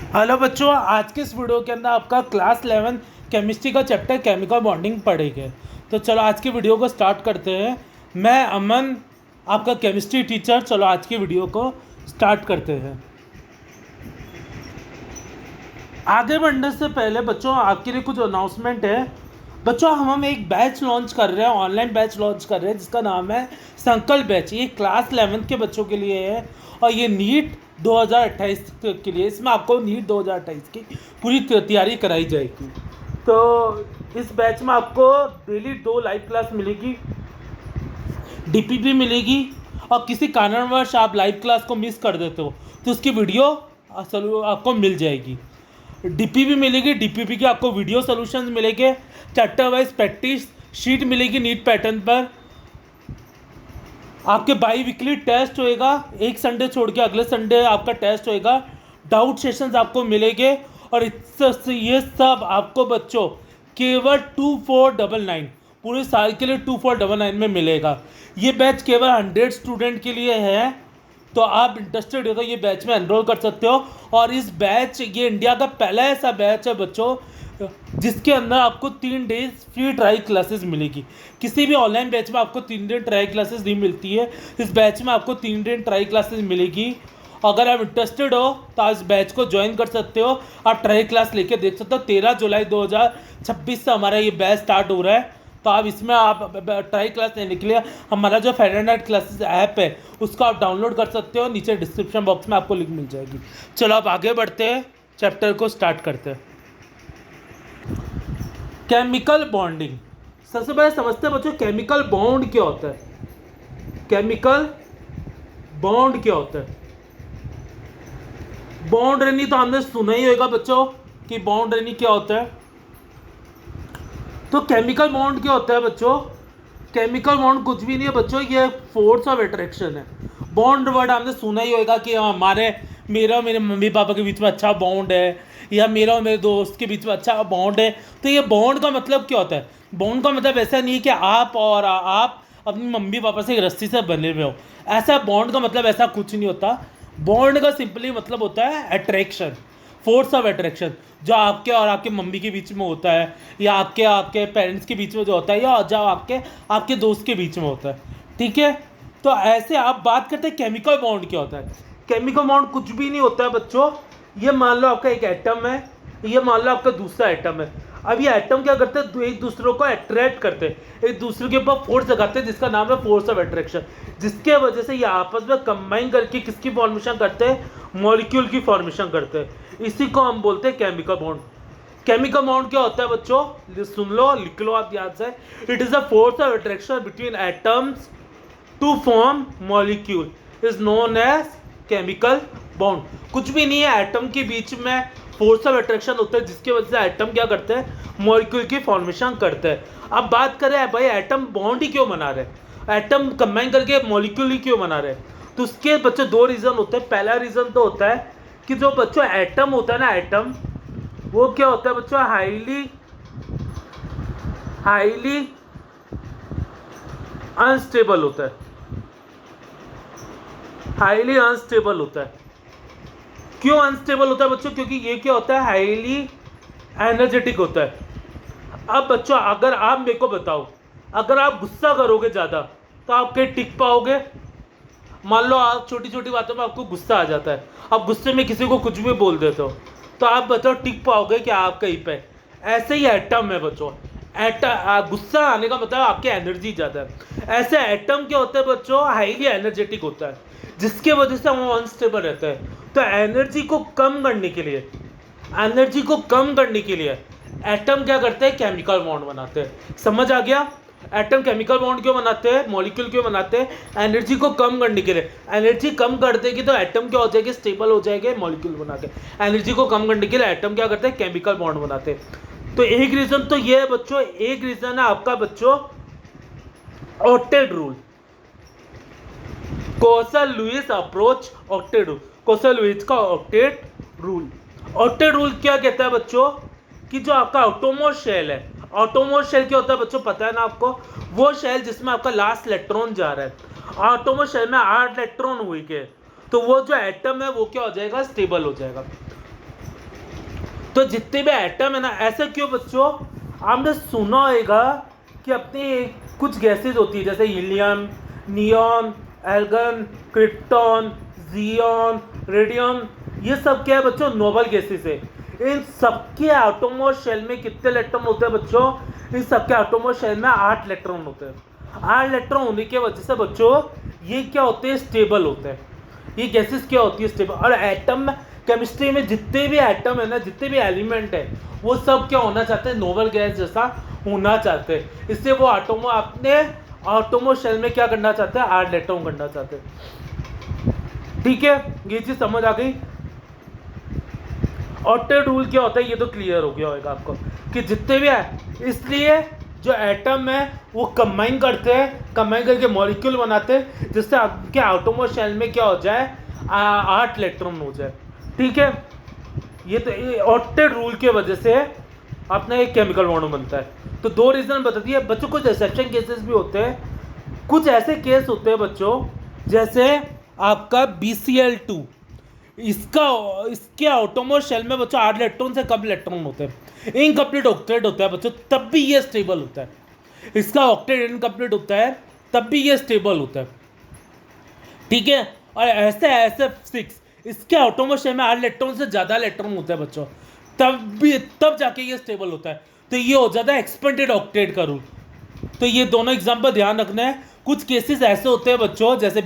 Hello बच्चों, आज के इस वीडियो के अंदर आपका क्लास 11 केमिस्ट्री का चैप्टर केमिकल बॉन्डिंग पढ़ेंगे। तो चलो आज की वीडियो को स्टार्ट करते हैं। मैं अमन, आपका केमिस्ट्री टीचर। चलो आज की वीडियो को स्टार्ट करते हैं। आगे बढ़ने से पहले बच्चों आपके लिए कुछ अनाउंसमेंट है। बच्चों हम एक बैच लॉन्च कर रहे हैं, ऑनलाइन बैच लॉन्च कर रहे हैं जिसका नाम है संकल्प बैच। ये क्लास 11 के बच्चों के लिए है और ये नीट 2028 के लिए। इसमें आपको नीट 2028 की पूरी तैयारी कराई जाएगी। तो इस बैच में आपको डेली 2 लाइव क्लास मिलेगी, डीपीपी मिलेगी, और किसी कारणवश आप लाइव क्लास को मिस कर देते हो तो उसकी वीडियो आपको मिल जाएगी। डीपीपी मिलेगी, डीपीपी के आपको वीडियो सॉल्यूशंस मिलेंगे, चैप्टर वाइज प्रैक्टिस शीट मिलेगी नीट पैटर्न पर। आपके बाई वीकली टेस्ट होएगा, एक संडे छोड़ के अगले संडे आपका टेस्ट होएगा। डाउट सेशंस आपको मिलेंगे और ये सब आपको बच्चों केवल 2499 पूरे साल के लिए 2499 में मिलेगा। ये बैच केवल 100 स्टूडेंट के लिए है, तो आप इंटरेस्टेड हो तो ये बैच में एनरोल कर सकते हो। और इस बैच, ये इंडिया का पहला ऐसा बैच है बच्चों जिसके अंदर आपको 3 डेज फ्री ट्राई क्लासेस मिलेगी। किसी भी ऑनलाइन बैच में आपको 3 दिन ट्राई क्लासेस नहीं मिलती है, इस बैच में आपको 3 दिन ट्राई क्लासेस मिलेगी। अगर आप इंटरेस्टेड हो तो आप इस बैच को ज्वाइन कर सकते हो, आप ट्राई क्लास लेके देख सकते हो। 13 जुलाई 2026 से हमारा ये बैच स्टार्ट हो रहा है, तो आप इसमें आप ट्राई क्लास लेने के लिए हमारा जो फेडरनेट क्लासेस ऐप है उसको आप डाउनलोड कर सकते हो। नीचे डिस्क्रिप्शन बॉक्स में आपको लिंक मिल जाएगी। चलो आप आगे बढ़ते हैं, चैप्टर को स्टार्ट करते हैं। Chemical bonding. सबसे पहले समझते हैं बच्चों केमिकल बॉन्ड क्या होता है। केमिकल बॉन्ड क्या होता है? बॉन्ड रेनी तो हमने सुना ही होगा बच्चों कि बॉन्ड रेनी क्या होता है। तो केमिकल बॉन्ड क्या होता है बच्चों? केमिकल बॉन्ड कुछ भी नहीं है बच्चों, ये फोर्स ऑफ अट्रैक्शन है। बॉन्ड वर्ड हमने सुना ही होगा कि मेरा और मेरे मम्मी पापा के बीच में अच्छा बॉन्ड है, या मेरा और मेरे दोस्त के बीच में अच्छा बॉन्ड है। तो ये बॉन्ड का मतलब क्या होता है? बॉन्ड का मतलब ऐसा नहीं है कि आप अपनी मम्मी पापा से एक रस्सी से बने हुए हो। ऐसा बॉन्ड का मतलब ऐसा कुछ नहीं होता। बॉन्ड का सिंपली मतलब होता है अट्रैक्शन, फोर्स ऑफ अट्रैक्शन, जो आपके और आपके मम्मी के बीच में होता है, या आपके पेरेंट्स के बीच में जो होता है, या जो आपके दोस्त के बीच में होता है। ठीक है, तो ऐसे आप बात करते हैं केमिकल बॉन्ड क्या होता है। केमिकल बॉन्ड कुछ भी नहीं होता है बच्चों। ये मान लो आपका एक एटम है, ये मान लो आपका दूसरा एटम है। अब ये एटम क्या करते हैं? एक दूसरे को अट्रैक्ट करते हैं, एक दूसरे के ऊपर फोर्स लगाते हैं, जिसका नाम है फोर्स ऑफ अट्रैक्शन। जिसके वजह से ये आपस में कंबाइन करके किसकी फॉर्मेशन करते हैं? मॉलिक्यूल की फॉर्मेशन करते हैं। इसी को हम बोलते हैं केमिकल बॉन्ड। केमिकल बॉन्ड क्या होता है बच्चों? सुन लो, लिख लो आप याद से। It is a force of attraction between atoms to form molecule is known as chemical bond. कुछ भी नहीं है, एटम के बीच में फोर्स ऑफ अट्रैक्शन होता है जिसकी वजह से एटम क्या करते हैं? मॉलिक्यूल की फॉर्मेशन करते हैं। अब बात करें भाई एटम बॉन्ड ही क्यों बना रहे हैं, एटम कंबाइन करके मॉलिक्यूल ही क्यों बना रहे हैं? तो उसके बच्चों 2 रीज़न होते हैं। पहला रीज़न तो होता है कि जो बच्चों एटम होता है ना, एटम वो क्या होता है बच्चों? हाईली अनस्टेबल होता है। हाईली अनस्टेबल होता है। क्यों अनस्टेबल होता है बच्चों? क्योंकि ये क्या होता है? हाईली एनर्जेटिक होता है। अब बच्चों अगर आप मेरे को बताओ, अगर आप गुस्सा करोगे ज़्यादा तो आप कहीं टिक पाओगे? मान लो आप छोटी छोटी बातों में आपको गुस्सा आ जाता है, आप गुस्से में किसी को कुछ भी बोल देते हो, तो आप बताओ टिक पाओगे क्या आप कहीं पे? ऐसे ही एटम है बच्चों। गुस्सा आने का मतलब आपकी एनर्जी ज़्यादा है। ऐसे एटम क्या होता है बच्चों? हाईली एनर्जेटिक होता है, जिसके वजह से वो अनस्टेबल रहता है। तो एनर्जी को कम करने के लिए एटम क्या करते हैं? केमिकल बॉन्ड बनाते हैं। समझ आ गया? एटम केमिकल बॉन्ड क्यों बनाते हैं, मॉलिक्यूल क्यों बनाते हैं? एनर्जी को कम करने के लिए। एनर्जी कम कर देगी तो एटम क्या हो जाएगी? स्टेबल हो जाएगा मॉलिक्यूल बना के। एनर्जी को कम करने के लिए एटम क्या करते हैं? केमिकल बॉन्ड बनाते हैं। तो एक रीजन तो ये है बच्चों। एक रीजन है आपका बच्चों octet rule, Kossel Lewis approach octet rule, Kossel Lewis का ऑक्टेट रूल। ऑक्टेट रूल क्या कहता है बच्चों? कि जो आपका ऑटोमोस्ट शेल है, ऑटोमोस्ट शेल क्या होता है बच्चों? पता है ना आपको? वो शेल जिसमें आपका लास्ट इलेक्ट्रॉन जा रहा है। ऑटोमोस्ट शेल में 8 इलेक्ट्रॉन हुए के, तो वो जो एटम है वो क्या हो जाएगा? स्टेबल हो जाएगा। तो जितने भी एटम है ना, ऐसा क्यों बच्चों, आपने सुना होगा कि अपनी कुछ गैसेज होती है जैसे helium, neon, argon, krypton, xenon, radium, ये सब क्या है बच्चों, नोबल गैसेस है। इन सबके एटम और शेल में कितने इलेक्ट्रॉन होते हैं बच्चों, इन सबके एटम और शेल में 8 इलेक्ट्रॉन होते हैं। 8 इलेक्ट्रॉन होने की वजह से बच्चों ये क्या होते हैं, स्टेबल होते हैं। ये गैसेस क्या होती है, स्टेबल। और एटम केमिस्ट्री में जितने भी एटम है ना, जितने भी एलिमेंट है, वो सब क्या होना चाहते हैं, नोबल गैस जैसा होना चाहते हैं। इसलिए वो आटोमो अपने आटोमो शेल में क्या करना चाहते हैं, 8 इलेक्ट्रॉन करना चाहते हैं। ठीक है, ये चीज समझ आ गई। ऑक्टेट रूल क्या होता है ये तो क्लियर हो गया होगा आपको कि जितने भी है, इसलिए जो एटम है वो कंबाइन करते हैं, कंबाइन करके मॉलिक्यूल बनाते हैं जिससे आपके आटोमो शेल में क्या हो जाए, 8 इलेक्ट्रॉन हो जाए। ठीक है, ये तो ऑक्टेट रूल की वजह से अपना एक केमिकल बॉन्ड बनता है। तो 2 रीजन बता दिए बच्चों। कुछ एक्सेप्शन केसेस भी होते हैं, कुछ ऐसे केस होते हैं बच्चों जैसे आपका BCl2, इसके आटोमो शेल में बच्चों 8 इलेक्ट्रॉन से कम इलेक्ट्रॉन होते हैं, इनकम्प्लीट ऑक्टेट होता है बच्चों, तब भी ये स्टेबल होता है। इसका ऑक्टेट इनकम्प्लीट होता है तब भी ये स्टेबल होता है। ठीक है, और ऐसे SF6 इसके आटोमो शेल में 8 इलेक्ट्रॉन से ज़्यादा इलेक्ट्रॉन होता है बच्चों, तब जाके ये स्टेबल होता है। तो ये हो जाता है एक्सपेंडेड ऑक्टेट का रूल। तो ये दोनों एग्जाम्पल ध्यान रखना है। कुछ केसेस ऐसे होते हैं बच्चों जैसे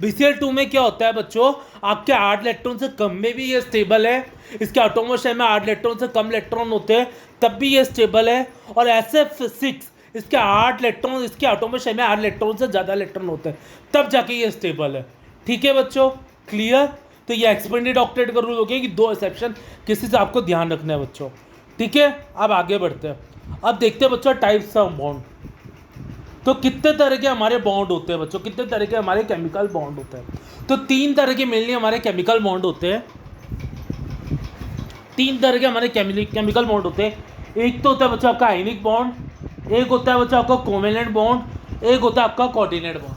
BCl2 में क्या होता है बच्चों, आपके 8 इलेक्ट्रॉन से कम में भी ये स्टेबल है, इसके आटोमो शेल में 8 इलेक्ट्रॉन से कम इलेक्ट्रॉन होते हैं तब भी ये स्टेबल है। और SF6 इसके 8 इलेक्ट्रॉन, इसके आटोमो शेल में 8 इलेक्ट्रॉन से ज़्यादा इलेक्ट्रॉन होते हैं तब जाके ये स्टेबल है। ठीक है बच्चों, क्लियर। तो ये एक्सपेंडेड ऑक्टेट का रूल हो गया कि 2 एक्सेप्शन किसी से आपको ध्यान रखना है बच्चों। ठीक है, अब आगे बढ़ते हैं। अब देखते हैं बच्चों टाइप्स ऑफ बॉन्ड। तो कितने तरह के हमारे बॉन्ड होते हैं बच्चों, कितने तरह के हमारे केमिकल बॉन्ड होते हैं। तो 3 तरह के मेनली हमारे केमिकल बॉन्ड होते हैं। 3 तरह के हमारे केमिकल बॉन्ड होते हैं। एक तो होता है बच्चों आपका आयनिक बॉन्ड, एक होता है बच्चों आपका कोवेलेंट बॉन्ड, एक होता है आपका कोऑर्डिनेट बॉन्ड।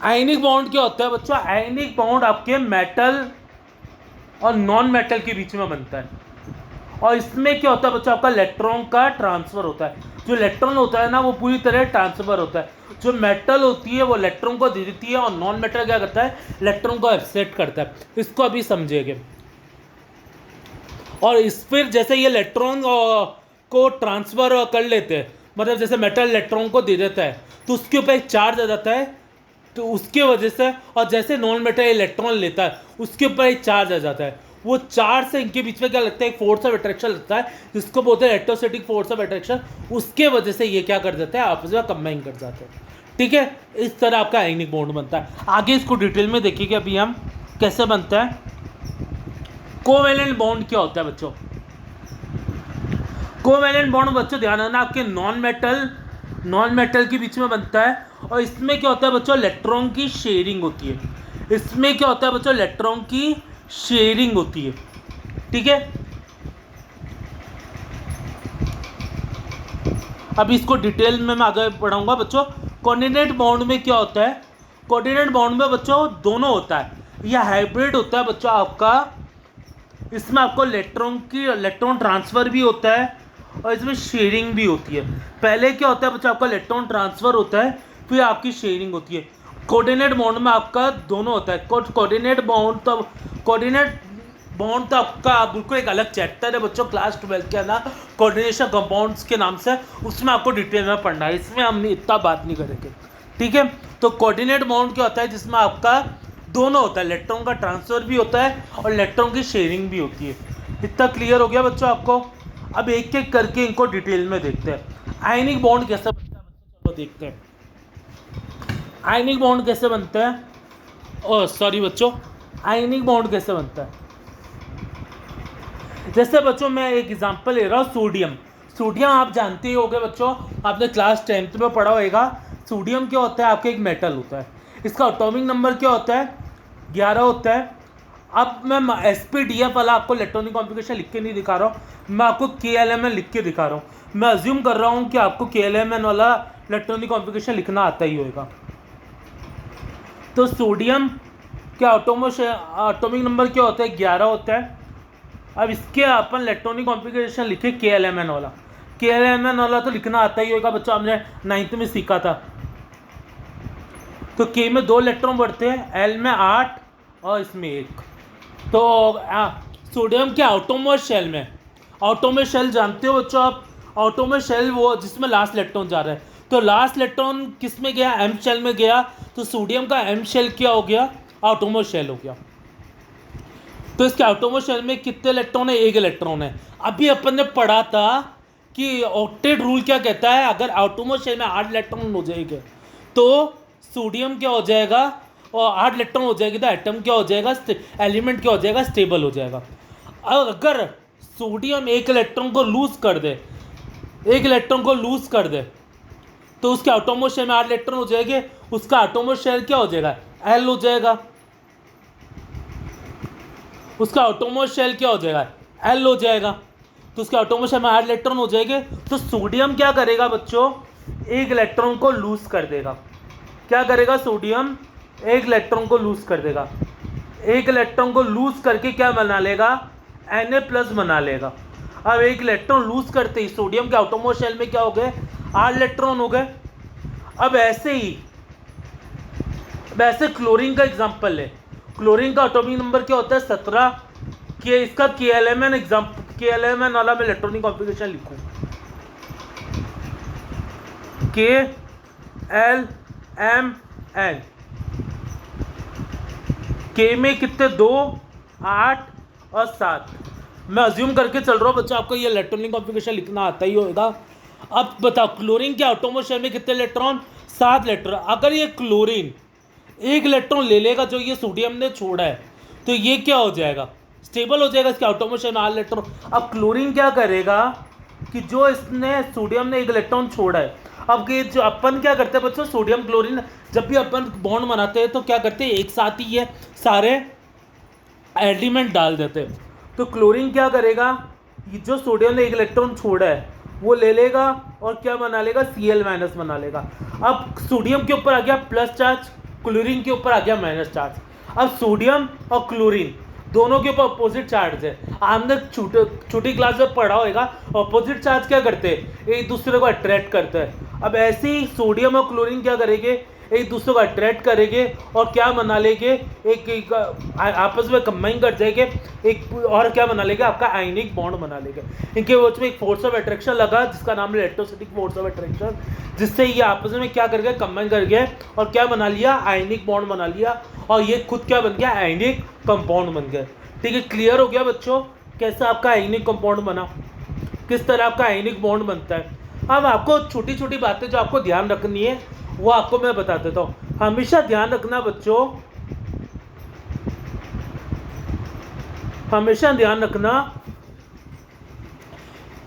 आयनिक बॉन्ड क्या होता है बच्चों, आयनिक बॉन्ड आपके मेटल और नॉन मेटल के बीच में बनता है। और इसमें क्या होता है बच्चों, आपका इलेक्ट्रॉन का ट्रांसफर होता है। जो इलेक्ट्रॉन होता है ना वो पूरी तरह ट्रांसफर होता है। जो मेटल होती है वो इलेक्ट्रॉन को दे देती है और नॉन मेटल क्या करता है, इलेक्ट्रॉन को एक्सेप्ट करता है। इसको अभी समझेंगे। और इस फिर जैसे ये इलेक्ट्रॉन को ट्रांसफर कर लेते हैं, मतलब जैसे मेटल इलेक्ट्रॉन को दे देता है तो उसके ऊपर एक चार्ज आ जाता है, तो उसके वजह से, और जैसे नॉन मेटल इलेक्ट्रॉन लेता है उसके ऊपर एक चार्ज आ जाता है। वो चार्ज से इनके बीच में क्या लगता है, एक फोर्स ऑफ अट्रैक्शन लगता है जिसको बोलते हैं इलेक्ट्रोस्टैटिक फोर्स ऑफ अट्रैक्शन। उसके वजह से ये क्या कर देते हैं, आपस में कंबाइन कर जाते हैं। ठीक है, इस तरह आपका आयनिक बॉन्ड बनता है। आगे इसको डिटेल में देखिए कि अभी हम कैसे बनता है। कोवेलेंट बॉन्ड क्या होता है बच्चों, कोवेलेंट बॉन्ड बच्चों ध्यान रखना आपके नॉन मेटल के बीच में बनता है। और इसमें क्या होता है बच्चों, इलेक्ट्रॉन की शेयरिंग होती है। इसमें क्या होता है बच्चों, इलेक्ट्रॉन की शेयरिंग होती है। ठीक है, अब इसको डिटेल में मैं आगे पढ़ाऊंगा बच्चों। कोऑर्डिनेट बॉन्ड में क्या होता है, कोऑर्डिनेट बॉन्ड में बच्चों दोनों होता है, यह हाइब्रिड होता है बच्चों आपका। इसमें आपको इलेक्ट्रॉन ट्रांसफर भी होता है और इसमें शेयरिंग भी होती है। पहले क्या होता है बच्चों, आपका इलेक्ट्रॉन ट्रांसफर होता है फिर आपकी शेयरिंग होती है। कोऑर्डिनेट बॉन्ड में आपका दोनों होता है। कोऑर्डिनेट बॉन्ड तो आपका बिल्कुल एक अलग चैप्टर है बच्चों, क्लास 12 के अंदर कोऑर्डिनेशन कंपाउंड्स के नाम से, उसमें आपको डिटेल में पढ़ना है, इसमें हम इतना बात नहीं करेंगे। ठीक है, तो कोऑर्डिनेट बॉन्ड क्या होता है, जिसमें आपका दोनों होता है, इलेक्ट्रॉन का ट्रांसफर भी होता है और इलेक्ट्रॉन की शेयरिंग भी होती है। इतना क्लियर हो गया बच्चों आपको। अब एक एक करके इनको डिटेल में देखते हैं। आयनिक बॉन्ड कैसे बनता है बच्चों, चलो देखते हैं आयनिक बॉन्ड कैसे बनता है। ओह सॉरी बच्चों, आयनिक बॉन्ड कैसे बनता है। जैसे बच्चों मैं एक एग्जांपल ले रहा हूँ, सोडियम आप जानते ही होंगे बच्चों, आपने क्लास 10th में पढ़ा होगा। सोडियम क्या होता है, आपका एक मेटल होता है। इसका एटॉमिक नंबर क्या होता है, 11 होता है। अब मैं sp-df वाला आपको इलेक्ट्रॉनिक कॉन्फ़िगरेशन लिख के नहीं दिखा रहा हूँ, मैं आपको KLMN लिख के दिखा रहा हूँ। मैं अज्यूम कर रहा हूँ कि आपको KLMN वाला इलेक्ट्रॉनिक कॉन्फ़िगरेशन लिखना आता ही होगा। तो सोडियम क्या एटॉमिक नंबर क्या होता है, 11 होता है। अब इसके अपन इलेक्ट्रॉनिक कॉन्फ़िगरेशन लिखे KLMN वाला। KLMN वाला तो लिखना आता ही होगा बच्चों, हमने 9th में सीखा था। तो K में 2 इलेक्ट्रॉन बढ़ते हैं, L में 8 और इसमें 1। तो सोडियम के आउटरमोस्ट शेल में, आउटरमोस्ट शेल जानते हो बच्चों आप, आउटरमोस्ट शेल वो जिसमें लास्ट इलेक्ट्रॉन जा रहा है। तो लास्ट इलेक्ट्रॉन किस में गया, M शेल में गया। तो सोडियम का M शेल क्या हो गया, आउटरमोस्ट शेल हो गया। तो इसके आउटरमोस्ट शेल में कितने इलेक्ट्रॉन है, 1 इलेक्ट्रॉन है। अभी अपन ने पढ़ा था कि ऑक्टेट रूल क्या कहता है, अगर आउटरमोस्ट शेल में 8 इलेक्ट्रॉन हो जाएंगे तो सोडियम क्या हो जाएगा, और 8 इलेक्ट्रॉन हो जाएगी तो एटम क्या हो जाएगा, एलिमेंट क्या हो जाएगा, स्टेबल हो जाएगा। अगर सोडियम 1 इलेक्ट्रॉन को लूज कर दे, 1 इलेक्ट्रॉन को लूज कर दे, तो उसके आउटरमोस्ट शेल में 8 इलेक्ट्रॉन हो जाएंगे, उसका आउटरमोस्ट शेल क्या हो जाएगा, L हो जाएगा। उसका आउटरमोस्ट शेल क्या हो जाएगा, L हो जाएगा। तो उसके आउटरमोस्ट शेल में 8 इलेक्ट्रॉन हो जाएंगे। तो सोडियम क्या करेगा बच्चों, 1 इलेक्ट्रॉन को लूज कर देगा। क्या करेगा, सोडियम 1 इलेक्ट्रॉन को लूज कर देगा। 1 इलेक्ट्रॉन को लूज करके क्या बना लेगा, Na+ बना लेगा। अब 1 इलेक्ट्रॉन लूज करते ही सोडियम के आउटरमोस्ट शेल में क्या हो गए, 8 इलेक्ट्रॉन हो गए। अब ऐसे ही वैसे क्लोरीन का एग्जांपल ले, क्लोरीन का एटॉमिक नंबर क्या होता है, 17 के। इसका KLMN वाला मैं इलेक्ट्रॉनिक कॉन्फ़िगरेशन लिखूं, KLMN। K में कितने, 2, 8 और 7। मैं अज्यूम करके चल रहा हूँ बच्चा, आपको ये इलेक्ट्रॉनिक कॉन्फ़िगरेशन लिखना आता ही होगा। अब बताओ क्लोरीन के आउटरमोस्ट शेल में कितने इलेक्ट्रॉन, 7 इलेक्ट्रॉन। अगर ये क्लोरीन 1 इलेक्ट्रॉन ले लेगा जो ये सोडियम ने छोड़ा है, तो ये क्या हो जाएगा, स्टेबल हो जाएगा। इसके आउटरमोस्ट शेल में 8 इलेक्ट्रॉन। अब क्लोरीन क्या करेगा कि जो इसने सोडियम ने 1 इलेक्ट्रॉन छोड़ा है, अब ये जो अपन क्या करते हैं बच्चों, सोडियम क्लोरीन जब भी अपन बॉन्ड बनाते हैं तो क्या करते हैं, एक साथ ही ये सारे एलिमेंट डाल देते हैं। तो क्लोरीन क्या करेगा, ये जो सोडियम ने 1 इलेक्ट्रॉन छोड़ा है वो ले लेगा और क्या बना लेगा, Cl- बना लेगा। अब सोडियम के ऊपर आ गया प्लस चार्ज, क्लोरीन के ऊपर आ गया माइनस चार्ज। अब सोडियम और क्लोरीन दोनों के ऊपर अपोजिट चार्ज है। आपने छोटी क्लास में पढ़ा होगा, अपोजिट चार्ज क्या करते हैं, एक दूसरे को अट्रैक्ट करते हैं। अब ऐसे ही सोडियम और क्लोरीन क्या करेंगे, एक दूसरे को अट्रैक्ट करेंगे और क्या बना लेंगे, एक आपस में कंबाइन कर जाएंगे, एक और क्या बना लेंगे, आपका आयनिक बॉन्ड बना लेंगे। इनके बीच में एक फोर्स ऑफ अट्रैक्शन लगा जिसका नाम है इलेक्ट्रोस्टैटिक फोर्स ऑफ अट्रैक्शन, जिससे ये आपस में क्या कर गए, कंबाइन कर गए और क्या बना लिया, आयनिक बॉन्ड बना लिया। और ये खुद क्या बन गया, आयनिक कंपाउंड बन गया। ठीक है, क्लियर हो गया बच्चों कैसे आपका आयनिक कंपाउंड बना, किस तरह आपका आयनिक बॉन्ड बनता है। अब आपको छोटी छोटी बातें जो आपको ध्यान रखनी है वो आपको मैं बता देता हूँ। हमेशा ध्यान रखना बच्चों, हमेशा ध्यान रखना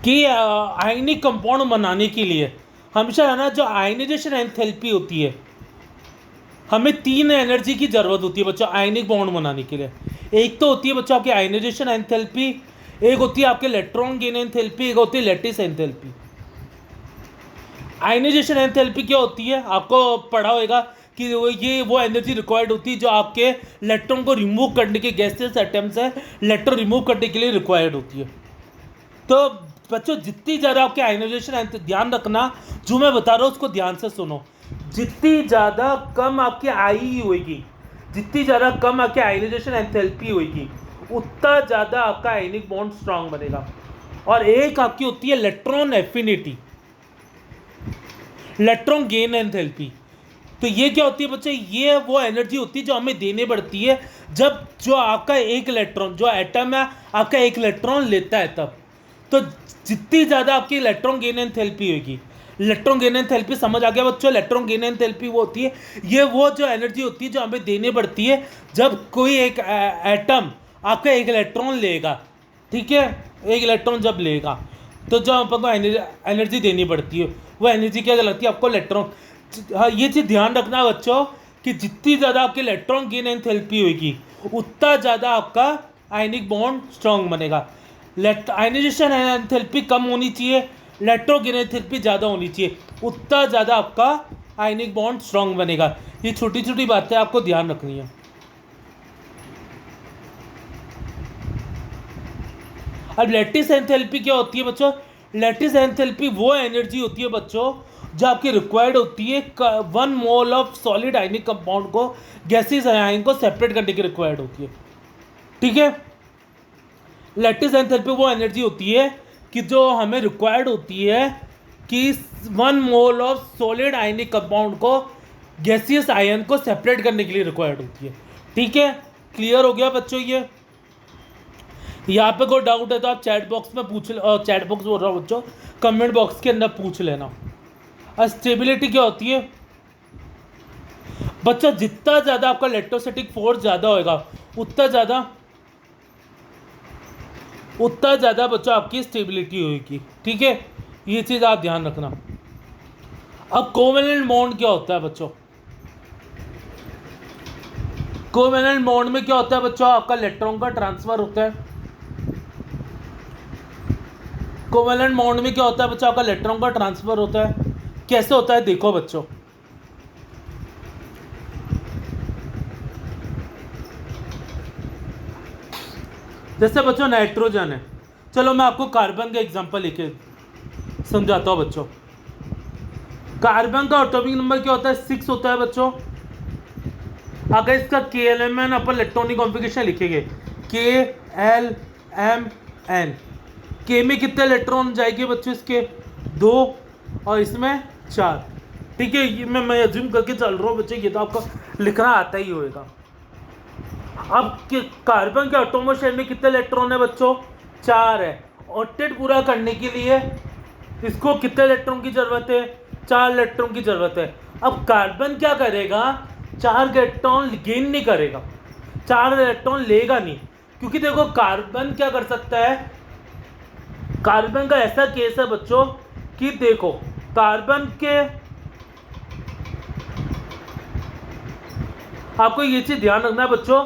कि आयनिक कंपाउंड बनाने के लिए हमेशा है ना, जो आयनाइजेशन एंथैल्पी होती है, हमें 3 एनर्जी की ज़रूरत होती है बच्चों आयनिक बॉन्ड बनाने के लिए। एक तो होती है बच्चों आपकी आयनाइजेशन एंथैल्पी, एक होती है आपके इलेक्ट्रॉन गेन एंथैल्पी, एक होती है लैटिस एंथैल्पी। आयनाइजेशन एंथैल्पी क्या होती है, आपको पढ़ा होगा कि ये वो एनर्जी रिक्वायर्ड होती है जो आपके इलेक्ट्रॉन को रिमूव करने के, गैसेस एटम्स है इलेक्ट्रॉन रिमूव करने के लिए रिक्वायर्ड होती है। तो बच्चों जितनी ज़्यादा आपके आयनाइजेशन, ध्यान रखना जो मैं बता रहा हूँ उसको ध्यान से सुनो, जितनी ज़्यादा कम आपकी आई होगी, जितनी ज़्यादा कम आपकी आयनाइजेशन एंथैल्पी होगी, उतना ज़्यादा आपका आयनिक बॉन्ड स्ट्रांग बनेगा। और एक आपकी होती है electron affinity, electron gain enthalpy. तो ये क्या होती है बच्चे, ये वो एनर्जी होती है जो हमें देनी पड़ती है जब जो आपका एक इलेक्ट्रॉन, जो एटम है आपका एक इलेक्ट्रॉन लेता है तब। तो जितनी ज़्यादा आपकी इलेक्ट्रॉन गेन एंथैल्पी होगी, इलेक्ट्रॉन गेन एंथैल्पी समझ आ गया बच्चों, इलेक्ट्रॉन गेन एंथैल्पी वो होती है, ये वो जो एनर्जी होती है जो हमें देनी पड़ती है जब कोई एक एटम आपका एक इलेक्ट्रॉन लेगा। ठीक है, एक इलेक्ट्रॉन जब लेगा तो जो आपको एनर्जी देनी पड़ती है वो एनर्जी क्या कहलाती है, आपको इलेक्ट्रॉन। हाँ, ये चीज़ ध्यान रखना बच्चों कि जितनी ज़्यादा आपकी इलेक्ट्रॉन गेन एंथैल्पी होगी उतना ज़्यादा आपका आयनिक बॉन्ड स्ट्रॉन्ग बनेगा। आयनाइजेशन एंथैल्पी कम होनी चाहिए, इलेक्ट्रॉन गेन एंथैल्पी ज़्यादा होनी चाहिए, उतना ज़्यादा आपका आयनिक बॉन्ड स्ट्रॉन्ग बनेगा। ये छोटी छोटी बातें आपको ध्यान रखनी है। अब लैटिस एंथैल्पी क्या होती है बच्चों? लैटिस एंथैल्पी वो एनर्जी होती है बच्चों जो आपकी रिक्वायर्ड होती है 1 mole of solid ionic compound को गैसेस आयन को सेपरेट करने की रिक्वायर्ड होती है। ठीक है, लैटिस एंथैल्पी वो एनर्जी होती है कि जो हमें रिक्वायर्ड होती है कि 1 mole of solid ionic compound को गैसियस आयन को सेपरेट करने के लिए रिक्वायर्ड होती है। ठीक है, क्लियर हो गया बच्चों? ये यहाँ पे कोई डाउट है तो आप चैट बॉक्स में पूछ चैट बॉक्स बोल रहा हूँ बच्चों, कमेंट बॉक्स के अंदर पूछ लेना। स्टेबिलिटी क्या होती है बच्चों? जितना ज़्यादा आपका इलेक्ट्रोस्टैटिक फोर्स ज़्यादा होगा उतना ज़्यादा बच्चों आपकी स्टेबिलिटी होगी। ठीक है, ये चीज़ आप ध्यान रखना। अब कोवेलेंट बॉन्ड क्या होता है बच्चों? कोवेलेंट बॉन्ड में क्या होता है बच्चों? आपका इलेक्ट्रॉन का ट्रांसफर होता है। कोवेलेंट बॉन्ड में क्या होता है बच्चों? आपका इलेक्ट्रॉन का ट्रांसफर होता है। कैसे होता है देखो बच्चों, जैसे बच्चों नाइट्रोजन है, चलो मैं आपको कार्बन का एग्जांपल लेके समझाता हूँ बच्चों। कार्बन का एटॉमिक नंबर क्या होता है? 6 होता है बच्चों। अगर इसका KLMN अपन इलेक्ट्रॉनिक कॉन्फ़िगरेशन लिखेंगे KLMN, के में कितने इलेक्ट्रॉन जाएंगे बच्चों? इसके 2 और इसमें 4। ठीक है, ये मैं अज्यूम करके चल रहा हूँ बच्चों, ये तो आपको लिखना आता ही होगा। अब कार्बन के एटॉमिक शेल में कितने इलेक्ट्रॉन है बच्चों? 4 है। ऑक्टेट पूरा करने के लिए इसको कितने इलेक्ट्रॉन की जरूरत है? 4 इलेक्ट्रॉन की जरूरत है। अब कार्बन क्या करेगा? 4 इलेक्ट्रॉन गेन नहीं करेगा, 4 इलेक्ट्रॉन लेगा नहीं, क्योंकि देखो कार्बन क्या कर सकता है? कार्बन का ऐसा केस है बच्चों कि देखो कार्बन के, आपको ये चीज ध्यान रखना है बच्चों,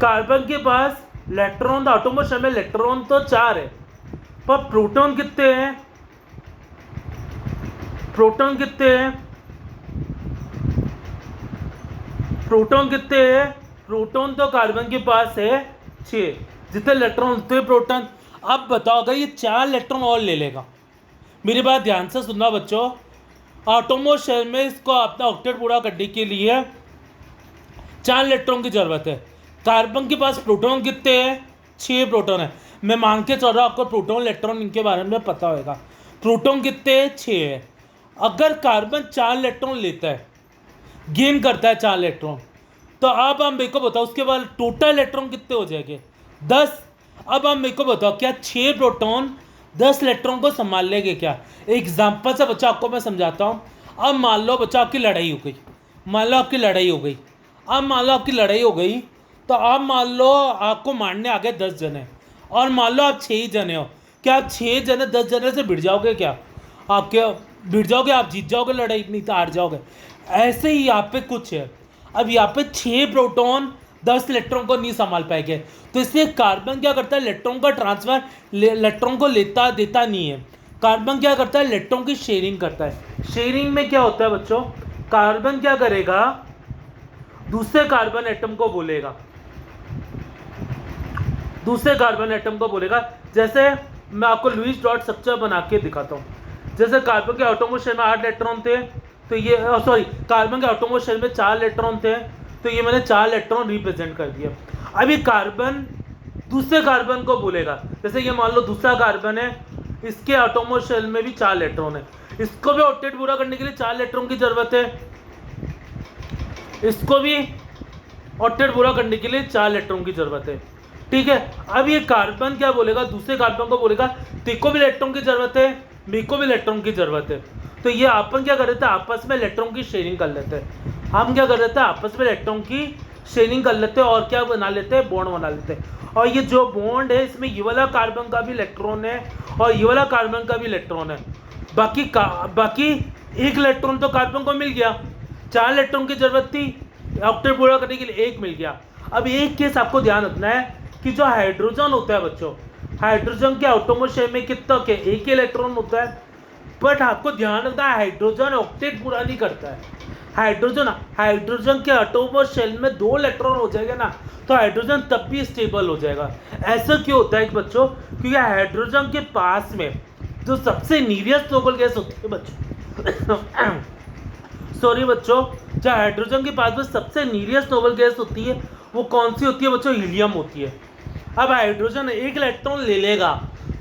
कार्बन के पास इलेक्ट्रॉन, एटॉमिक शेल में इलेक्ट्रॉन तो 4 है, पर प्रोटॉन कितने हैं? प्रोटॉन कितने हैं? प्रोटॉन तो कार्बन के पास है 6, जितने इलेक्ट्रॉन उतने प्रोटॉन। अब बताओ अगर ये 4 इलेक्ट्रॉन और ले लेगा, मेरी बात ध्यान से सुनना बच्चों, एटॉमिक शेल में इसको अपना ऑक्टेट पूरा करने के लिए 4 इलेक्ट्रॉन की जरूरत है। कार्बन के पास प्रोटॉन कितने हैं? 6 प्रोटॉन है। मैं मान के चल रहा हूँ आपको प्रोटॉन इलेक्ट्रॉन इनके बारे में पता होगा। प्रोटॉन कितने हैं? 6 है। अगर कार्बन 4 इलेक्ट्रॉन लेता है, गेन करता है 4 इलेक्ट्रॉन, तो अब हम मेरे को बताओ उसके बाद टोटल इलेक्ट्रॉन कितने हो जाएंगे? 10। अब हम मेरे को बताओ क्या 6 प्रोटॉन 10 इलेक्ट्रॉन को संभाल लेंगे क्या? एग्जाम्पल से बच्चा आपको मैं समझाता हूँ। अब मान लो बच्चा आपकी लड़ाई हो गई, अब मान लो आपकी लड़ाई हो गई, तो अब मान लो आपको मारने आ गए 10 जने, और मान लो आप 6 ही जने हो। क्या आप 6 जने 10 जने से भिड़ जाओगे क्या? आप क्या भिड़ जाओगे? आप जीत जाओगे लड़ाई, नहीं तो हार जाओगे। ऐसे ही यहाँ पे कुछ है। अब यहाँ पे 6 प्रोटॉन 10 इलेक्ट्रॉन को नहीं संभाल पाएंगे, तो इसलिए कार्बन क्या करता है? इलेक्ट्रॉन का ट्रांसफर, इलेक्ट्रॉन को लेता देता नहीं है। कार्बन क्या करता है? इलेक्ट्रॉन की शेयरिंग करता है। शेयरिंग में क्या होता है बच्चों? कार्बन क्या करेगा? दूसरे कार्बन एटम को बोलेगा, जैसे मैं आपको लुईस डॉट स्ट्रक्चर बना के दिखाता हूँ। जैसे कार्बन के एटॉमिक शेल में 8 इलेक्ट्रॉन थे, तो ये कार्बन के एटॉमिक शेल में 4 इलेक्ट्रॉन थे, तो ये मैंने 4 इलेक्ट्रॉन रिप्रेजेंट कर दिया। अभी कार्बन दूसरे कार्बन को बोलेगा, जैसे ये मान लो दूसरा कार्बन है, इसके एटॉमिक शेल में भी 4 इलेक्ट्रॉन है, इसको भी ऑक्टेट पूरा करने के लिए 4 इलेक्ट्रॉन की जरूरत है, इसको भी ऑक्टेट पूरा करने के लिए 4 इलेक्ट्रॉन की जरूरत है। ठीक है, अब ये कार्बन क्या बोलेगा? दूसरे कार्बन को बोलेगा तेको भी इलेक्ट्रॉन की जरूरत है, मेरे को भी इलेक्ट्रॉन की जरूरत है। तो ये अपन क्या कर रहे थे? आपस में इलेक्ट्रॉन की शेयरिंग कर लेते हैं। हम क्या कर रहे थे? आपस में इलेक्ट्रॉन की शेयरिंग कर लेते हैं, और क्या बना लेते हैं? बॉन्ड बना लेते हैं। और ये जो बॉन्ड है, इसमें ये वाला कार्बन का भी इलेक्ट्रॉन है और ये वाला कार्बन का भी इलेक्ट्रॉन है। बाकी 1 इलेक्ट्रॉन तो कार्बन को मिल गया, 4 इलेक्ट्रॉन की जरूरत थी ऑक्टेट पूरा करने के लिए, 1 मिल गया। अब एक केस आपको ध्यान रखना है कि जो हाइड्रोजन होता है बच्चों, हाइड्रोजन के एटॉमिक शेल में कितना के 1 इलेक्ट्रॉन होता है, बट आपको ध्यान रखना है हाइड्रोजन ऑक्टेट पूरा नहीं करता है। हाइड्रोजन हाइड्रोजन के एटोम शेल में 2 इलेक्ट्रॉन हो जाएगा ना, तो हाइड्रोजन तब भी स्टेबल हो जाएगा। ऐसा क्यों होता है बच्चों? क्योंकि हाइड्रोजन के पास में जो सबसे नीरियस्ट नोबल गैस होती है बच्चों सॉरी बच्चों, जो हाइड्रोजन के पास में सबसे नीरियस्ट नोबल गैस होती है वो कौन सी होती है बच्चों? हीलियम होती है। अब हाइड्रोजन 1 इलेक्ट्रॉन ले लेगा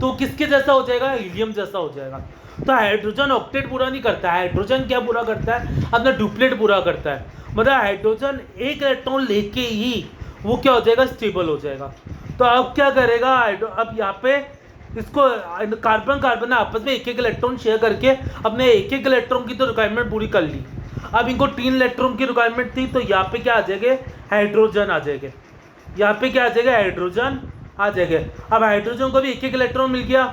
तो किसके जैसा हो जाएगा? हीलियम जैसा हो जाएगा। तो हाइड्रोजन ऑक्टेट पूरा नहीं करता है, हाइड्रोजन क्या पूरा करता है? अपना डुप्लेट पूरा करता है। मतलब हाइड्रोजन 1 इलेक्ट्रॉन लेके ही वो क्या हो जाएगा? स्टेबल हो जाएगा। तो अब क्या करेगा? अब यहाँ पे इसको कार्बन कार्बन आपस में 1-1 इलेक्ट्रॉन शेयर करके अपने 1-1 इलेक्ट्रॉन की तो रिक्वायरमेंट पूरी कर ली। अब इनको 3 इलेक्ट्रॉन की रिक्वायरमेंट थी, तो यहाँ पे क्या आ जाएंगे? हाइड्रोजन आ जाएंगे। यहाँ पे क्या आ जाएगा? हाइड्रोजन आ जाएंगे। अब हाइड्रोजन को भी 1-1 इलेक्ट्रॉन मिल गया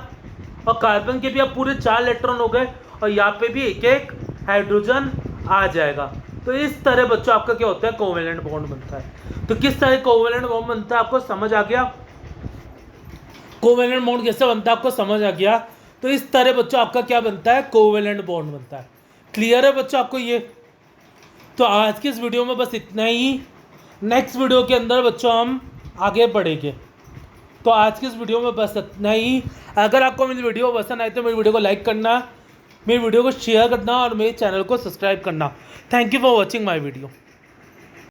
और कार्बन के भी अब पूरे 4 इलेक्ट्रॉन हो गए और यहाँ पे भी 1-1 हाइड्रोजन आ जाएगा। तो इस तरह बच्चों आपका क्या होता है? कोवेलेंट बॉन्ड बनता है। तो किस तरह कोवेलेंट बॉन्ड बनता है आपको समझ आ गया? कोवेलेंट बॉन्ड कैसे बनता है आपको समझ आ गया? तो इस तरह बच्चों आपका क्या बनता है? कोवेलेंट बॉन्ड बनता है। क्लियर है बच्चों आपको ये? तो आज की इस वीडियो में बस इतना ही। नेक्स्ट वीडियो के अंदर बच्चों हम आगे बढ़ेंगे। तो आज की इस वीडियो में बस इतना ही। अगर आपको मेरी वीडियो पसंद आए तो मेरी वीडियो को लाइक करना, मेरी वीडियो को शेयर करना और मेरे चैनल को सब्सक्राइब करना। Thank you for watching my video.